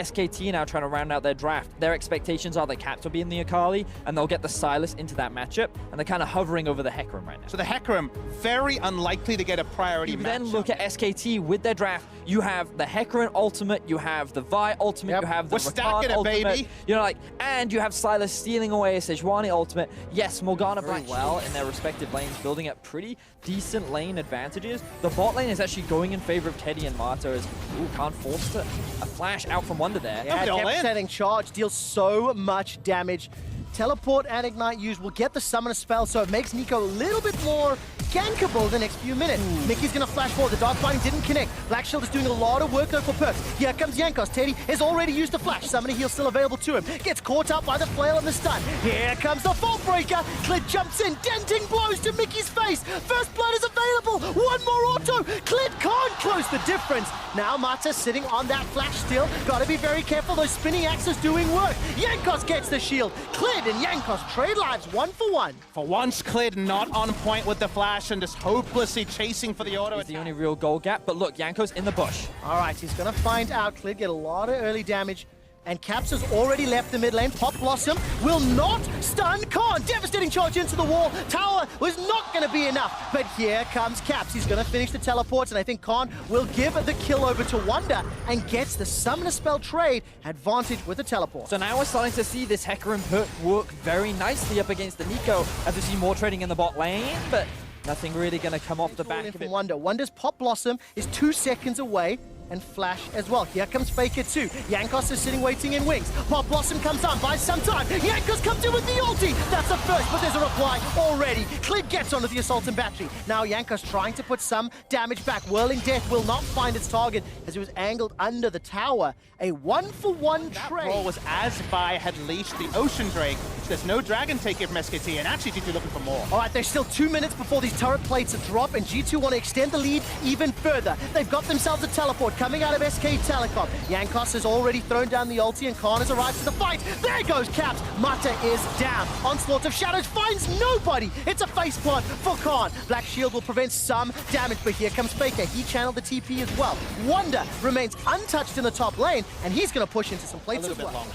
SKT now trying to round out their draft. Their expectations are that Caps will be in the Akali, and they'll get the Sylas into that matchup, and they're kind of hovering over the Hecarim right now. So the Hecarim, very unlikely to get a priority You matchup. then look at SKT with their draft. You have the Hecarim ultimate, you have the Vi ultimate, you have the stacking Rakan it, ultimate, baby. you know, like, and you have Sylas stealing away a Sejuani ultimate. Yes, Morgana very well in their respective lanes, building up pretty decent lane advantages. The bot lane is actually going in favor of Teddy and Marta as, ooh, can't force it. A flash out from Wonder there. Yeah, devastating charge deals so much damage. Teleport and Ignite use will get the Summoner spell, so it makes Nico a little bit more gankable the next few minutes. Mickey's gonna flash forward. The Dark Binding didn't connect. Black Shield is doing a lot of work though for Perks. Here comes Jankos. Teddy has already used the flash. Summoner heal still available to him. Gets caught up by the flail and the stun. Here comes the Fault Breaker. Clid jumps in, denting blows to Mickey's face. First blood is available. One more auto. Clid can't close the difference. Now Mata sitting on that flash still. Gotta be very careful. Those spinning axes doing work. Jankos gets the shield. Clid and Jankos trade lives 1-for-1. For once, Clid not on point with the flash and just hopelessly chasing for the auto It's the only real goal gap, but look, Yanko's in the bush. All right, he's gonna find out. Clid get a lot of early damage. And Caps has already left the mid lane. Pop Blossom will not stun Khan. Devastating charge into the wall. Tower was not going to be enough. But here comes Caps. He's going to finish the teleports. And I think Khan will give the kill over to Wonder and gets the Summoner Spell trade advantage with the teleport. So now we're starting to see this Hecarim perk work very nicely up against the Nico as we see more trading in the bot lane. But nothing really going to come off the back of it. Wonder. Wonder's Pop Blossom is 2 seconds away. And Flash as well. Here comes Faker too. Jankos is sitting waiting in wings. Pop Blossom comes down, buys some time. Jankos comes in with the ulti. That's the first, but there's a reply already. Clid gets onto the Assault and Battery. Now Jankos trying to put some damage back. Whirling Death will not find its target as it was angled under the tower. A 1-for-1 trade. That roll was as Vi had leashed the Ocean Drake. There's no Dragon taker from SKT, and actually G2 looking for more. All right, there's still 2 minutes before these turret plates drop, and G2 want to extend the lead even further. They've got themselves a teleport coming out of SK Telecom. Jankos has already thrown down the ulti, and Khan has arrived to the fight. There goes Caps. Mata is down. Onslaught of Shadows finds nobody. It's a face plant for Khan. Black Shield will prevent some damage, but here comes Faker. He channeled the TP as well. Wonder remains untouched in the top lane, and he's going to push into some plates as well. All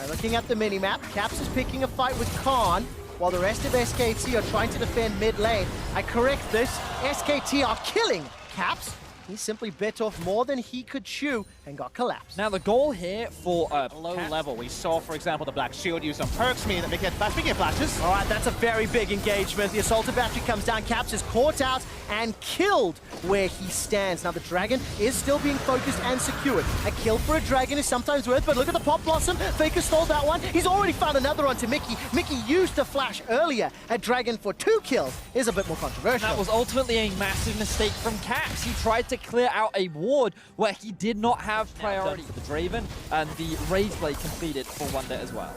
right, looking at the minimap, Caps is picking a fight with Khan, while the rest of SKT are trying to defend mid lane. I correct this, SKT are killing Caps. He simply bit off more than he could chew and got collapsed. Now the goal here for Low level, we saw, for example, the Black Shield use some perks, meaning that they get flash. We get flashes. All right, that's a very big engagement. The Assaulted Battery comes down. Caps is caught out and killed where he stands. Now the Dragon is still being focused and secured. A kill for a Dragon is sometimes worth, but look at the Pop Blossom. Faker stole that one. He's already found another onto Mickey. Mickey used the flash earlier. A Dragon for 2 kills is a bit more controversial. That was ultimately a massive mistake from Caps. He tried to clear out a ward where he did not have priority for the Draven, and the Rage Blade completed for Wonder as well.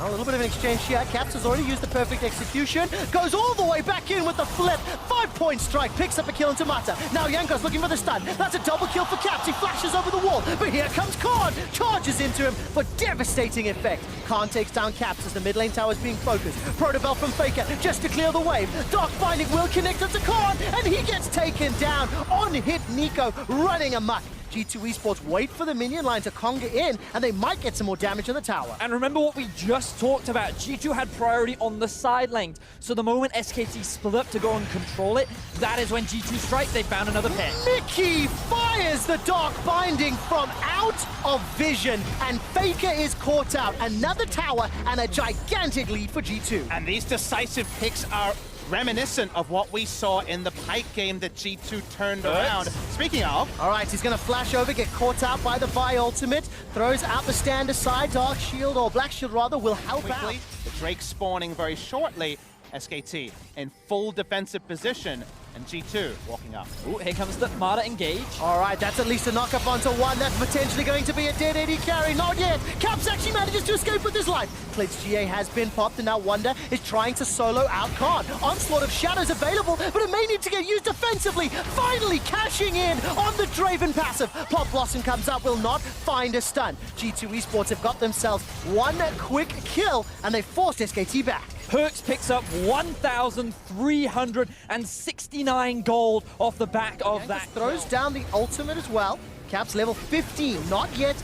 A little bit of an exchange here. Caps has already used the perfect execution. Goes all the way back in with the flip. 5-point strike. Picks up a kill into Mata. Now Jankos looking for the stun. That's a double kill for Caps. He flashes over the wall. But here comes Khan. Charges into him for devastating effect. Khan takes down Caps as the mid lane tower is being focused. Protobell from Faker just to clear the wave. Dark Binding will connect it to Khan. And he gets taken down. On hit Nico running amok. G2 Esports wait for the minion line to conga in, and they might get some more damage in the tower. And remember what we just talked about. G2 had priority on the side lanes. So the moment SKT split up to go and control it, that is when G2 strike. They found another pit. Mickey fires the Dark Binding from out of vision, and Faker is caught out. Another tower and a gigantic lead for G2. And these decisive picks are reminiscent of what we saw in the Pike game that G2 turned around. Speaking of... All right, he's going to flash over, get caught out by the Vi ultimate, throws out the stand aside. Dark Shield, or Black Shield rather, will help out. The Drake spawning very shortly. SKT in full defensive position, and G2 walking up. Ooh, here comes the Marta engage. All right, that's at least a knock-up onto one. That's potentially going to be a dead AD carry. Not yet. Caps actually manages to escape with his life. Clid's GA has been popped, and now Wonder is trying to solo out Khan. Onslaught of Shadows available, but it may need to get used defensively. Finally cashing in on the Draven passive. Pop Blossom comes up, will not find a stun. G2 Esports have got themselves one quick kill, and they forced SKT back. Perks picks up 1,369 gold off the back of that Throws kill. down the ultimate as well. Caps level 15, not yet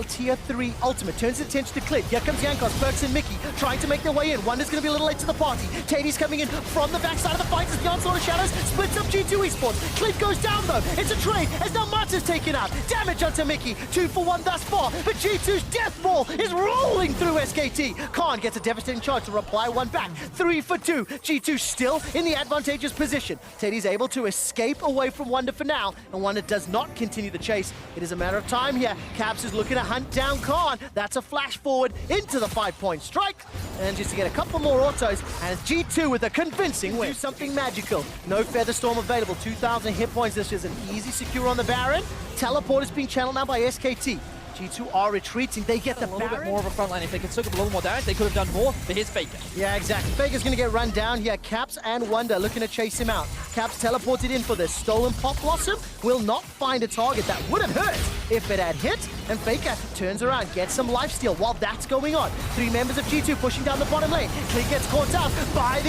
tier 3 ultimate. Turns his attention to Clint. Here comes Yankos, Perks, and Mickey trying to make their way in. Wonder's going to be a little late to the party. Teddy's coming in from the backside of the fight as the Onslaught of Shadows splits up G2 Esports. Clint goes down though. It's a trade as now Marta's taken out. Damage onto Mickey. 2 for 1 thus far. But G2's death ball is rolling through SKT. Khan gets a devastating charge to reply 1 back. 3 for 2. G2 still in the advantageous position. Teddy's able to escape away from Wonder for now, and Wonder does not continue the chase. It is a matter of time here. Caps is looking to hunt down Khan. That's a flash forward into the 5-point strike. And just to get a couple more autos, and it's G2 with a convincing win. Do something magical. No Feather Storm available. 2,000 hit points. This is an easy secure on the Baron. Teleport is being channeled now by SKT. G2 are retreating. They get the a little Baron. bit more of a front line. If they could soak up a little more damage, they could have done more. But here's Faker. Yeah, exactly. Faker's going to get run down here. Caps and Wonder looking to chase him out. Caps teleported in for this. Stolen Pop Blossom will not find a target. That would have hurt if it had hit. And Faker turns around, gets some lifesteal while that's going on. 3 members of G2 pushing down the bottom lane. Clint gets caught out by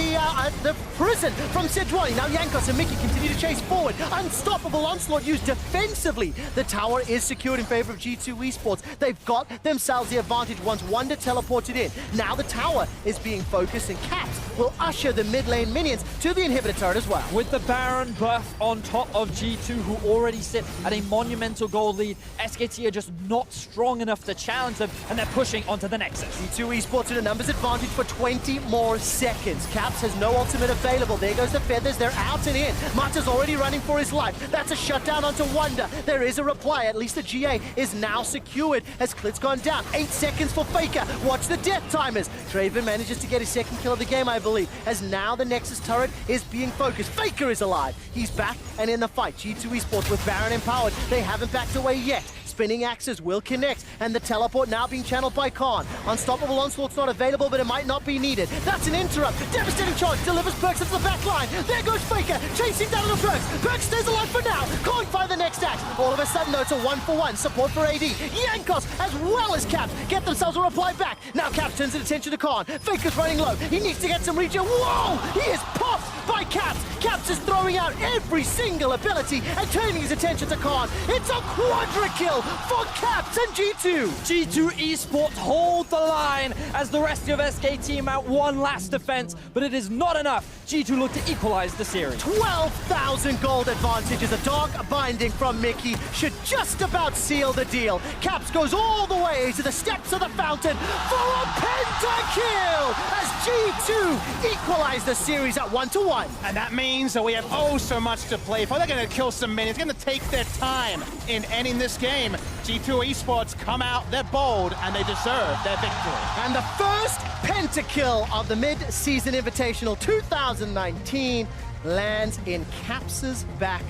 the prison from Sejuani. Now Yankos and Mickey continue to chase forward. Unstoppable Onslaught used defensively. The tower is secured in favor of G2 Esports. They've got themselves the advantage once Wonder teleported in. Now the tower is being focused, and Caps will usher the mid lane minions to the inhibitor turret as well. With the Baron buff on top of G2, who already sit at a monumental gold lead, SKT are just not strong enough to challenge them, and they're pushing onto the Nexus. G2 Esports in a numbers advantage for 20 more seconds. Caps has no ultimate available. There goes the Feathers. They're out and in. Mata's already running for his life. That's a shutdown onto Wonder. There is a reply. At least the GA is now secured as Clit's gone down. 8 seconds for Faker. Watch the death timers. Draven manages to get his second kill of the game, I believe, as now the Nexus turret is being focused. Faker is alive. He's back and in the fight. G2 Esports with Baron empowered. They haven't backed away yet. Spinning axes will connect, and the teleport now being channeled by Khan. Unstoppable Onslaught's not available, but it might not be needed. That's an interrupt. Devastating charge delivers Perks into the back line. There goes Faker, chasing down the Perks. Perks stays alive for now. Can't find the next axe. All of a sudden, though, it's a 1-for-1. Support for AD. Yankos, as well as Caps, get themselves a reply back. Now Caps turns his attention to Khan. Faker's running low. He needs to get some regen. Whoa! He is popped by Caps. Caps is throwing out every single ability and turning his attention to Khan. It's a quadra kill for Caps and G2. G2 Esports hold the line as the rest of SKT mount one last defense, but it is not enough. G2 look to equalize the series. 12,000 gold advantage as a dog binding from Mickey should just about seal the deal. Caps goes all the way to the steps of the fountain for a pentakill as G2 equalize the series at 1-1. And that means that we have so much to play for. They're going to kill some minions, going to take their time in ending this game. G2 Esports come out, they're bold, and they deserve their victory. And the first pentakill of the mid-season invitational 2019 lands in Caps' back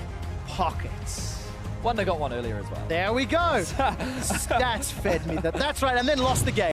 pockets. Wonder got one earlier as well. There we go. Stats fed me that. That's right, and then lost the game.